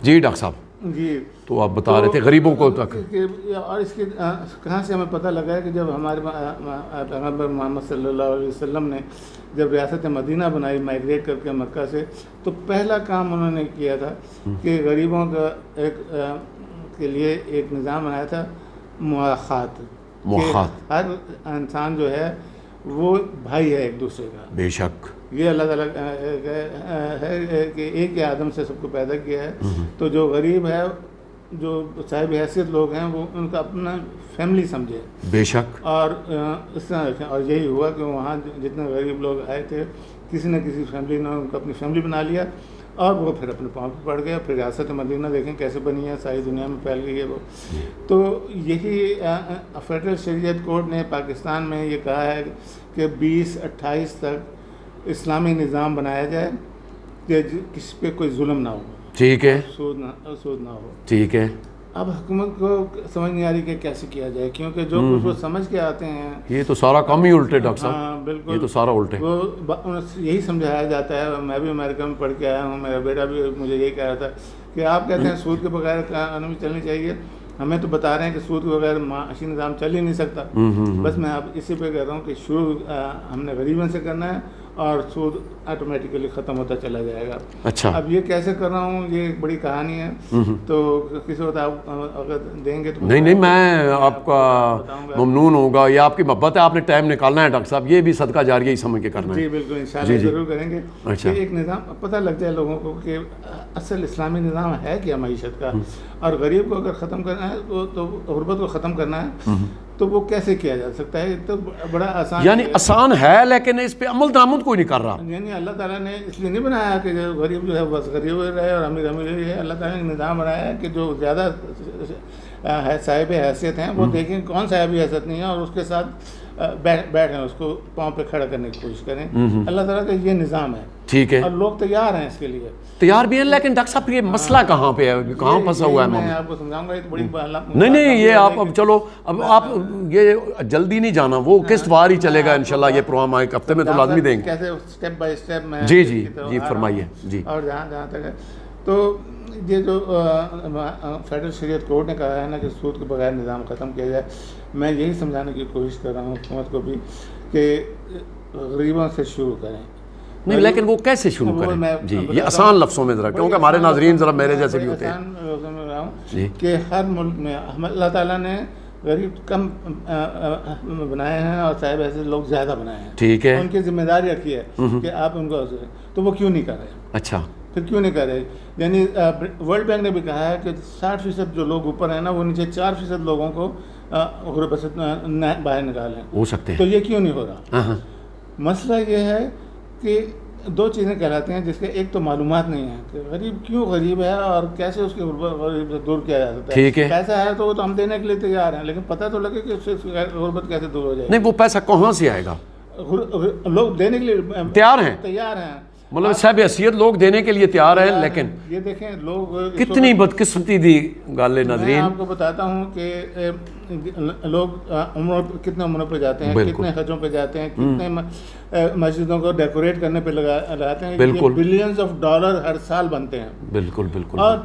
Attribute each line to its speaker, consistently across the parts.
Speaker 1: جی doctor صاحب،
Speaker 2: جی
Speaker 1: تو آپ بتا رہے تھے غریبوں کو تک،
Speaker 2: اور اس کے کہاں سے ہمیں پتہ لگا ہے کہ جب ہمارے پیغمبر محمد صلی اللہ علیہ وسلم نے جب ریاست مدینہ بنائی مائگریٹ کر کے مکہ سے، تو پہلا کام انہوں نے کیا تھا کہ غریبوں کا کے لیے ایک نظام بنایا تھا، مواخات، کہ ہر انسان جو ہے وہ بھائی ہے ایک دوسرے کا.
Speaker 1: بے شک
Speaker 2: یہ اللہ تعالیٰ ہے کہ ایک ہی آدم سے سب کو پیدا کیا ہے، تو جو غریب ہے، جو صاحب حیثیت لوگ ہیں، وہ ان کا اپنا فیملی سمجھے.
Speaker 1: بے شک.
Speaker 2: اور اس طرح رکھیں. اور یہی ہوا کہ وہاں جتنے غریب لوگ آئے تھے، کسی نہ کسی فیملی نے ان کو اپنی فیملی بنا لیا، اور وہ پھر اپنے پاؤں پہ پڑ گیا. پھر ریاست مدینہ دیکھیں کیسے بنی ہے، ساری دنیا میں پھیل گئی ہے وہ. تو یہی فیڈرل شریعت کورٹ نے پاکستان میں یہ کہا ہے کہ 2028 تک اسلامی نظام بنایا جائے کہ کسی پہ کوئی ظلم نہ ہو.
Speaker 1: ٹھیک ہے.
Speaker 2: سود نہ ہو.
Speaker 1: ٹھیک ہے.
Speaker 2: اب حکومت کو سمجھ نہیں آ رہی کہ کیسے کیا جائے، کیونکہ جو کچھ وہ سمجھ کے آتے ہیں،
Speaker 1: یہ تو سارا کام ہی الٹے ڈاکٹر صاحب.
Speaker 2: ہاں بالکل،
Speaker 1: یہ تو سارا الٹے.
Speaker 2: وہ یہی سمجھایا جاتا ہے. میں بھی امریکہ میں پڑھ کے آیا ہوں، میرا بیٹا بھی مجھے یہی کہہ رہا تھا کہ آپ کہتے ہیں سود کے بغیر اکانومی چلنی چاہیے، ہمیں تو بتا رہے ہیں کہ سود کے بغیر معاشی نظام چل ہی نہیں سکتا. بس میں اب اسی پہ کہہ رہا ہوں کہ شروع ہم نے غریبوں سے کرنا ہے، اور سود آٹومیٹیکلی ختم ہوتا چلا جائے گا.
Speaker 1: اچھا.
Speaker 2: اب یہ کیسے کر رہا ہوں، یہ ایک بڑی کہانی ہے، تو کسی وقت آپ اگر دیں گے تو
Speaker 1: نہیں میں آپ کا ممنون ہوں گا. یہ آپ کی محبت ہے، آپ نے ٹائم نکالنا ہے ڈاکٹر صاحب. یہ بھی صدقہ جاریہ ہی سمجھ کے کرنا ہے.
Speaker 2: جی بالکل، انشاءاللہ ضرور کریں گے.
Speaker 1: اچھا.
Speaker 2: ایک نظام پتہ لگ جائے لوگوں کو کہ اصل اسلامی نظام ہے کیا معیشت کا، اور غریب کو اگر ختم کرنا ہے تو غربت کو ختم کرنا ہے تو وہ کیسے کیا جا سکتا ہے. تو بڑا آسان،
Speaker 1: یعنی آسان ہے، لیکن اس پہ عمل درآمد کوئی نہیں کر رہا.
Speaker 2: یعنی اللہ تعالیٰ نے اس لیے نہیں بنایا کہ غریب جو ہے بس غریب رہے اور امیر امیر رہے. اللہ تعالیٰ نے نظام بنایا ہے کہ جو زیادہ صاحب حیثیت ہیں وہ دیکھیں کون صاحب حیثیت نہیں ہے، اور اس کے ساتھ بیٹھیں، اس کو پاؤں پہ کھڑا کرنے کی کوشش کریں. اللہ تعالیٰ کا یہ نظام ہے.
Speaker 1: ٹھیک ہے.
Speaker 2: اور لوگ تیار ہیں اس کے لیے،
Speaker 1: تیار بھی ہیں، لیکن ڈاکٹر صاحب یہ مسئلہ کہاں پہ ہے، کہاں پھنسا ہوا ہے
Speaker 2: میں
Speaker 1: معاملہ؟
Speaker 2: آپ کو سمجھاؤں گا. یہ بڑی
Speaker 1: نہیں یہ آپ اب چلو، اب آپ یہ جلدی نہیں جانا، وہ قسط وار ہی چلے گا انشاءاللہ. یہ پروگرام ایک ہفتے میں تو لازمی دیں گے.
Speaker 2: کیسے اسٹیپ بائی اسٹیپ میں
Speaker 1: جی فرمائیے. جی.
Speaker 2: اور جہاں تک ہے تو یہ جو فیڈرل شریعت کورٹ نے کہا ہے نا کہ سود کے بغیر نظام ختم کیا جائے، میں یہی سمجھانے کی کوشش کر رہا ہوں حکومت کو بھی کہ غریبوں سے شروع کریں.
Speaker 1: نہیں لیکن وہ کیسے شروع کریں؟ جی یہ آسان لفظوں میں ذرا، کیونکہ ہمارے ناظرین ذرا میرے جیسے بھی ہوتے ہیں.
Speaker 2: آسان لفظوں میں رہا ہوں کہ ہر ملک میں اللہ تعالیٰ نے غریب کم بنائے ہیں اور صاحب ایسے لوگ زیادہ بنائے ہیں.
Speaker 1: ٹھیک ہے.
Speaker 2: ان کی ذمہ داری رکھی ہے کہ آپ ان کو، تو وہ کیوں نہیں کر رہے؟
Speaker 1: اچھا.
Speaker 2: پھر کیوں نہیں کر رہے؟ یعنی ورلڈ بینک نے بھی کہا ہے کہ 60% جو لوگ اوپر ہیں نا، وہ نیچے 4% لوگوں کو غربت سے باہر نکالیں.
Speaker 1: ہو سکتے ہیں.
Speaker 2: تو یہ کیوں نہیں ہو رہا؟ مسئلہ یہ ہے کہ دو چیزیں کہلاتی ہیں جس کے ایک تو معلومات نہیں ہے کہ غریب کیوں غریب ہے اور کیسے اس کی غربت سے دور کیا جا سکتا ہے.
Speaker 1: ٹھیک ہے.
Speaker 2: پیسہ ہے تو وہ تو ہم دینے کے لیے تیار ہیں، لیکن پتہ تو لگے کہ اس سے غربت کیسے دور ہو جائے.
Speaker 1: نہیں وہ پیسہ کہاں سے آئے گا؟
Speaker 2: لوگ دینے کے لیے تیار ہیں.
Speaker 1: مطلب صاحب حیثیت لوگ دینے کے لیے تیار ہیں، لیکن
Speaker 2: یہ دیکھیں لوگ
Speaker 1: کتنی بدقسمتی دی گل ہے ناظرین.
Speaker 2: میں آپ کو بتاتا ہوں کہ لوگ کتنے عمروں پہ جاتے ہیں، کتنے حجوں پہ جاتے ہیں، کتنے مسجدوں کو ڈیکوریٹ کرنے پہ لگاتے ہیں.
Speaker 1: بالکل.
Speaker 2: بلینز آف ڈالر ہر سال بنتے ہیں.
Speaker 1: بالکل بالکل.
Speaker 2: اور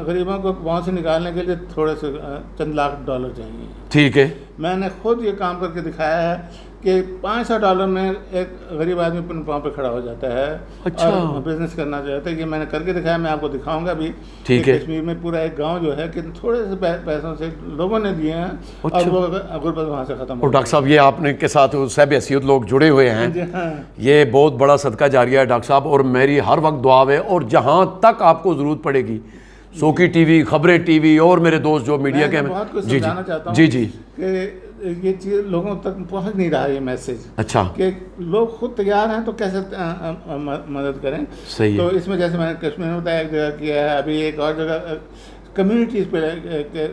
Speaker 2: غریبوں کو وہاں سے نکالنے کے لیے تھوڑے سے چند لاکھ ڈالر چاہیے.
Speaker 1: ٹھیک ہے.
Speaker 2: میں نے خود یہ کام کر کے دکھایا ہے کہ $500 میں ایک غریب آدمی اپنے پاؤں پہ کھڑا ہو جاتا ہے اور بزنس کرنا چاہتا ہے. یہ میں نے کر کے دکھایا، میں آپ کو دکھاؤں گا بھی.
Speaker 1: ٹھیک ہے.
Speaker 2: کشمیر میں پورا ایک گاؤں جو ہے کہ تھوڑے سے پیسوں سے لوگوں نے دیے ہیں اور وہ غربت وہاں سے ختم ہو.
Speaker 1: اور ڈاکٹر صاحب یہ آپ نے کے ساتھ صاحب حیثیت لوگ جڑے ہوئے ہیں، یہ بہت بڑا صدقہ جاریہ ہے ڈاکٹر صاحب. اور میری ہر وقت دعا ہے، اور جہاں تک آپ کو ضرورت پڑے گی، سوکی ٹی وی، خبریں ٹی وی، اور میرے دوست جو میڈیا کے ہیں. جی
Speaker 2: کہ یہ چیز لوگوں تک پہنچ نہیں رہا یہ میسج.
Speaker 1: اچھا. کہ
Speaker 2: لوگ خود تیار ہیں تو کیسے مدد کریں.
Speaker 1: صحیح.
Speaker 2: تو اس میں جیسے میں نے کشمیر میں بتایا ایک جگہ کیا ہے، ابھی ایک اور جگہ کمیونٹیز پہ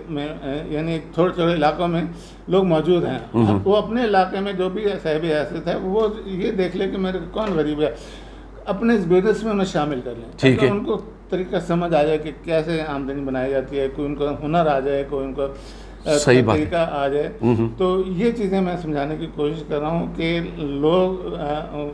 Speaker 2: میں یعنی تھوڑے تھوڑے علاقوں میں لوگ موجود ہیں. وہ اپنے علاقے میں جو بھی صاحب حیثیت ہے وہ یہ دیکھ لے کہ میرے کون غریب ہے، اپنے اس بزنس میں انہیں شامل کر لیں.
Speaker 1: ٹھیک ہے.
Speaker 2: ان کو طریقہ سمجھ آ جائے کہ کیسے آمدنی بنائی جاتی ہے، کوئی ان کو ہنر آ جائے، کوئی ان کو طریقہ آ جائے. تو یہ چیزیں میں سمجھانے کی کوشش کر رہا ہوں کہ لوگ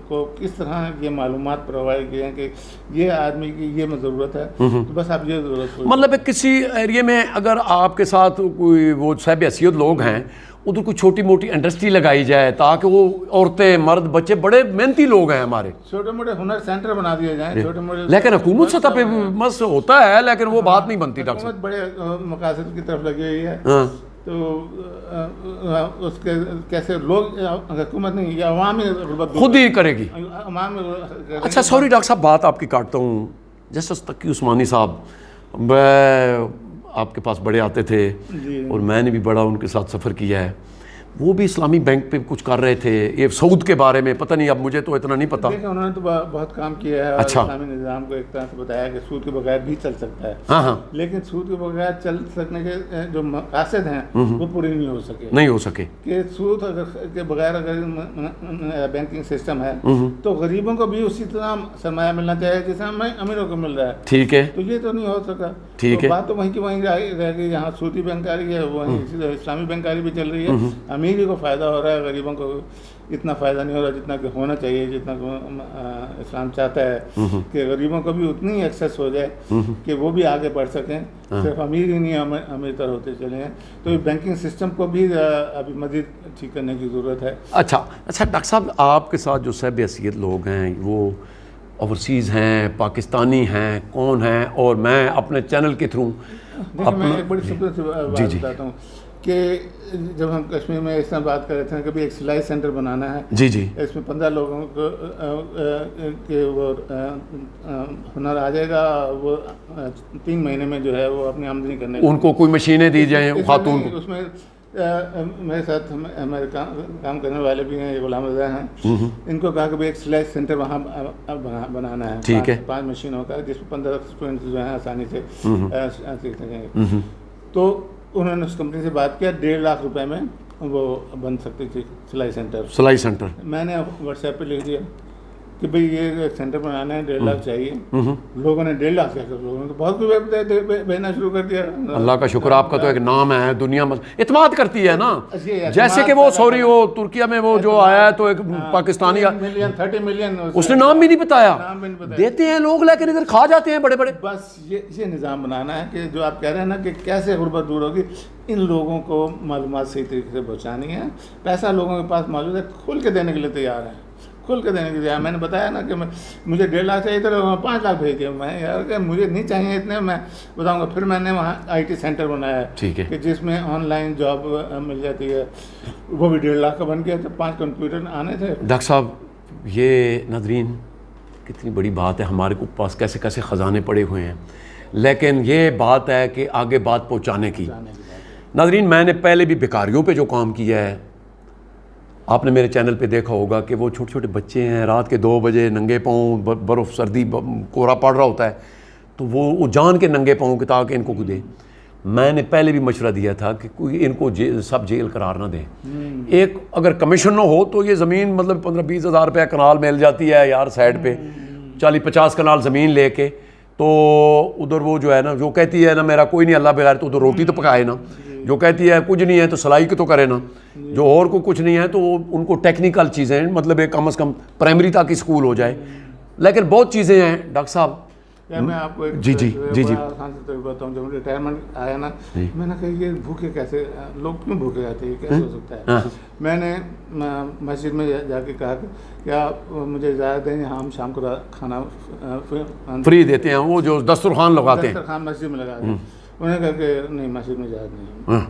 Speaker 2: کو کس طرح یہ معلومات پرووائڈ کیے ہیں کہ یہ آدمی کی یہ ضرورت ہے, تو بس آپ یہ ضرورت
Speaker 1: مطلب کسی ایریے میں اگر آپ کے ساتھ کوئی وہ صاحب حیثیت لوگ ہیں, ادھر کوئی چھوٹی موٹی انڈسٹری لگائی جائے تاکہ وہ عورتیں مرد بچے بڑے محنتی لوگ ہیں ہمارے,
Speaker 2: چھوٹے موٹے ہنر سینٹر بنا دیے جائیں, چھوٹے موٹے.
Speaker 1: لیکن حکومت سطح پہ مس ہوتا ہے لیکن وہ بات نہیں بنتی ڈاکٹر
Speaker 2: صاحب. بڑے مقاصد کی طرف لگی ہوئی ہے, تو اس کے کیسے لوگ حکومت نہیں, یہ عوام
Speaker 1: خود ہی کرے گی.
Speaker 2: عوام.
Speaker 1: اچھا سوری ڈاکٹر صاحب بات آپ کی کاٹتا ہوں, جسٹس تقی عثمانی صاحب آپ کے پاس بڑے آتے تھے اور میں نے بھی بڑا ان کے ساتھ سفر کیا ہے, وہ بھی اسلامی بینک پہ کچھ کر رہے تھے, یہ سعود کے بارے میں پتہ نہیں, اب مجھے تو اتنا نہیں پتا.
Speaker 2: دیکھیں انہوں نے تو بہت کام کیا ہے, اور اسلامی نظام کو ایک طرح سے بتایا کہ سود کے بغیر بھی چل سکتا ہے.
Speaker 1: ہاں
Speaker 2: لیکن سود کے بغیر چل سکنے کے جو مقاصد ہیں وہ پورے نہیں ہو سکے. کہ سود کے بغیر اگر بینکنگ سسٹم ہے تو غریبوں کو بھی اسی طرح سرمایہ ملنا چاہیے جیسے امیروں کو مل رہا ہے.
Speaker 1: ٹھیک ہے,
Speaker 2: تو یہ تو نہیں ہو سکا.
Speaker 1: ٹھیک ہے,
Speaker 2: بات تو وہیں کی وہیں رہ گئی. یہاں سودی بینکاری ہے, وہیں اسلامی بینکاری بھی چل رہی ہے. امیر کو فائدہ ہو رہا ہے, غریبوں کو اتنا فائدہ نہیں ہو رہا جتنا کہ ہونا چاہیے, جتنا اسلام چاہتا ہے کہ غریبوں کو بھی اتنی ایکسیس ہو جائے کہ وہ بھی آگے بڑھ سکیں. صرف امیر ہی نہیں امیر تر ہوتے چلے ہیں. تو یہ بینکنگ سسٹم کو بھی ابھی مزید ٹھیک کرنے کی ضرورت ہے.
Speaker 1: اچھا ڈاکٹر صاحب, آپ کے ساتھ جو صاحب حیثیت لوگ ہیں وہ اوورسیز ہیں, پاکستانی ہیں, کون ہیں؟ اور میں اپنے چینل کے تھرو
Speaker 2: میں ایک بڑی سمپل سی بات بتاتا ہوں کہ جب ہم کشمیر میں اس طرح بات کر رہے تھے کہ بھی ایک سلائی سینٹر بنانا ہے, اس میں 15 لوگوں کو کہ وہ ہنر آ جائے گا, وہ 3 مہینے میں جو ہے وہ اپنی آمدنی کرنے,
Speaker 1: ان کو کوئی مشینیں دی جائیں خاتون کو.
Speaker 2: اس میں میرے ساتھ ہمارے کام کرنے والے بھی ہیں, غلام رضا ہیں, ان کو کہا کہ ایک سلائی سینٹر وہاں بنانا ہے.
Speaker 1: ٹھیک ہے,
Speaker 2: 5 مشینوں کا, جس میں 15 اسٹوڈنٹ جو ہیں آسانی سے سیکھ سکیں. تو انہوں نے اس کمپنی سے بات کیا, 1.5 لاکھ روپے میں وہ بن سکتی تھی سلائی سینٹر. میں نے واٹس ایپ پہ لکھ دیا کہ بھئی یہ ایک سینٹر بنانا ہے, 1.5 لاکھ چاہیے. لوگوں نے 1.5 لاکھ لوگوں نے تو بہت کچھ بھیجنا شروع کر دیا. اللہ
Speaker 1: کا شکر, آپ کا تو ایک نام ہے, دنیا اعتماد کرتی ہے نا. جیسے کہ وہ وہ ترکیہ میں وہ جو آیا ہے تو ایک پاکستانی
Speaker 2: 30 ملین
Speaker 1: اس نے نام بھی نہیں بتایا, دیتے ہیں لوگ لیکن ادھر کھا جاتے ہیں بڑے بڑے.
Speaker 2: بس یہ نظام بنانا ہے کہ جو آپ کہہ رہے ہیں نا کہ کیسے غربت دور ہوگی, ان لوگوں کو معلومات صحیح طریقے سے پہنچانی ہے. پیسہ لوگوں کے پاس موجود ہے, کھل کے دینے کے لیے تیار ہیں, کھل کے دینے کے لیے. میں نے بتایا نا کہ مجھے 1.5 لاکھ چاہیے تھا, 5 لاکھ بھیج دیا. میں یار کہ مجھے نہیں چاہیے اتنے, میں بتاؤں گا. پھر میں نے وہاں IT سینٹر بنایا ہے کہ جس میں آن لائن جاب مل جاتی ہے, وہ بھی 1.5 لاکھ کا بن گیا. 5 کمپیوٹر آنے تھے.
Speaker 1: ڈاکٹر صاحب یہ ناظرین کتنی بڑی بات ہے, ہمارے کو پاس کیسے کیسے خزانے پڑے ہوئے ہیں, لیکن یہ بات ہے کہ آگے بات پہنچانے کی. ناظرین میں نے پہلے بھی بیکاریوں پہ جو کام کیا ہے, آپ نے میرے چینل پہ دیکھا ہوگا کہ وہ چھوٹے چھوٹے بچے ہیں, رات کے 2 بجے ننگے پاؤں, برف سردی کورا پڑ رہا ہوتا ہے, تو وہ جان کے ننگے پاؤں کے تاکہ ان کو دے. میں نے پہلے بھی مشورہ دیا تھا کہ کوئی ان کو سب جیل قرار نہ دیں. ایک اگر کمیشن نہ ہو تو یہ زمین مطلب 15-20 ہزار روپیہ کنال مل جاتی ہے یار سائڈ پہ, 40-50 کنال زمین لے کے, تو ادھر وہ جو ہے نا, جو کہتی ہے نا میرا کوئی نہیں اللہ بغیر, تو ادھر روٹی تو پکائے نا. جو کہتی ہے کچھ نہیں ہے تو سلائی کی تو کرے نا. جو اور کو کچھ نہیں ہے تو ان کو ٹیکنیکل چیزیں, مطلب ایک کم از کم پرائمری تک اسکول ہو جائے. لیکن بہت چیزیں ہیں ڈاکٹر صاحب.
Speaker 2: میں آپ کو ایک
Speaker 1: جی
Speaker 2: بتاؤں, جب ریٹائرمنٹ آیا نا, میں نے کہا یہ بھوکے کیسے لوگ کیوں بھوکے جاتے ہیں, کیسے ہو سکتا ہے. میں نے مسجد میں جا کے کہا کہ کیا مجھے اجازت دیں, ہم شام کو کھانا
Speaker 1: فری دیتے ہیں, وہ جو دسترخوان لگاتے ہیں,
Speaker 2: دسترخوان مسجد میں لگا دیں. انہوں نے کہا کہ نہیں مسجد میں اجازت نہیں.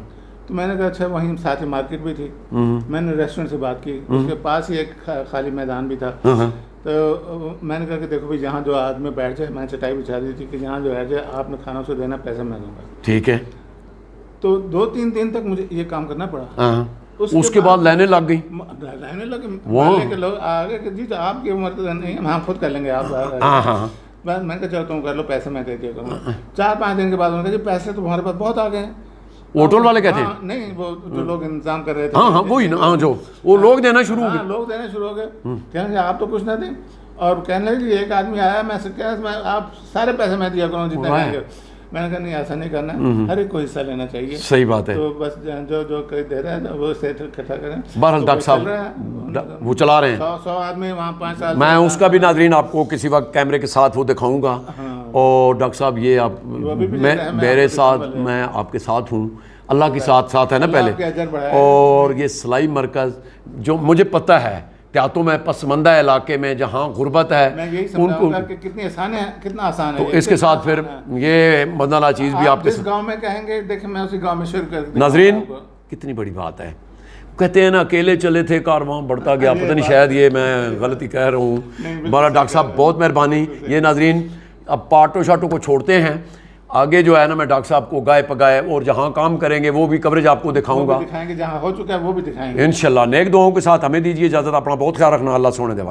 Speaker 2: تو میں نے کہا اچھا, وہیں ساتھ ہی مارکیٹ بھی تھی. میں نے ریسٹورنٹ سے بات کی, اس کے پاس ہی ایک خالی میدان بھی تھا. تو میں نے کہا کہ دیکھو بھائی جہاں جو آدمی بیٹھ جائے, میں چٹائی بچھا دی تھی کہ جہاں جو بیٹھ جائے آپ نے کھانا اسے دینا, پیسہ میں دوں گا.
Speaker 1: ٹھیک ہے.
Speaker 2: تو 2-3 دن تک مجھے یہ کام کرنا پڑا.
Speaker 1: اس کے بعد لائنیں لگ گئی,
Speaker 2: لائنیں لگی کہ لوگ آگے کہ جی آپ کی عمر تو نہیں, ہم خود کر لیں گے, آپ. میں نے کہا چلو تم کر لو, پیسے میں دے دیا کروں. 4-5 دن کے بعد انہوں نے کہا جی پیسے تو تمہارے پاس بہت آ گئے ہیں.
Speaker 1: ہوٹل والے کہتے ہیں
Speaker 2: نہیں, وہ جو لوگ انتظام کر رہے تھے,
Speaker 1: ہاں وہی نا, جو وہ لوگ دینا شروع ہو گئے.
Speaker 2: لوگ دینا شروع ہو گئے, کہنے لگے آپ تو کچھ نہ دیں. اور کہنے لگے کہ ایک آدمی آیا, میں آپ سارے پیسے میں دیا کروں جتنے. میں نے کہا نہیں ایسا نہیں کرنا، ہر ایک کو حصہ لینا چاہیے.
Speaker 1: صحیح بات ہے.
Speaker 2: تو بس جو کوئی دے رہا ہے وہ اسے اکٹھا کریں.
Speaker 1: بہرحال ڈاکٹر صاحب وہ چلا رہے ہیں.
Speaker 2: 100 آدمی وہاں 5 سال.
Speaker 1: میں اس کا بھی ناظرین آپ کو کسی وقت کیمرے کے ساتھ وہ دکھاؤں گا. اور ڈاکٹر صاحب یہ آپ میرے ساتھ، میں آپ کے ساتھ ہوں، اللہ کے ساتھ ہے نا پہلے. اور یہ سلائی مرکز جو مجھے پتہ ہے دیہاتوں میں پسماندہ علاقے میں جہاں غربت ہے
Speaker 2: میں یہی سمجھاؤں گا کہ کتنی آسان ہے، کتنا آسان ہے.
Speaker 1: تو اس کے ساتھ پھر یہ مدنہ چیز بھی آپ کے
Speaker 2: جس گاؤں میں کہیں گے دیکھیں میں اسی گاؤں میں شروع کر دوں.
Speaker 1: ناظرین کتنی بڑی بات ہے. کہتے ہیں نا اکیلے چلے تھے کارواں بڑھتا گیا، پتہ نہیں شاید یہ میں غلطی کہہ رہا ہوں. ہمارا ڈاکٹر صاحب بہت مہربانی. یہ ناظرین اب پارٹوں شارٹوں کو چھوڑتے ہیں، آگے جو ہے نا میں ڈاکٹر صاحب کو گائے پگائے اور جہاں کام کریں گے وہ بھی کوریج آپ کو دکھاؤں گا
Speaker 2: دکھائیں گے، جہاں ہو چکا ہے وہ بھی دکھائیں گے
Speaker 1: انشاءاللہ. نیک دعاؤں کے ساتھ ہمیں دیجیے اجازت. اپنا بہت خیال رکھنا. اللہ سونے دے والے.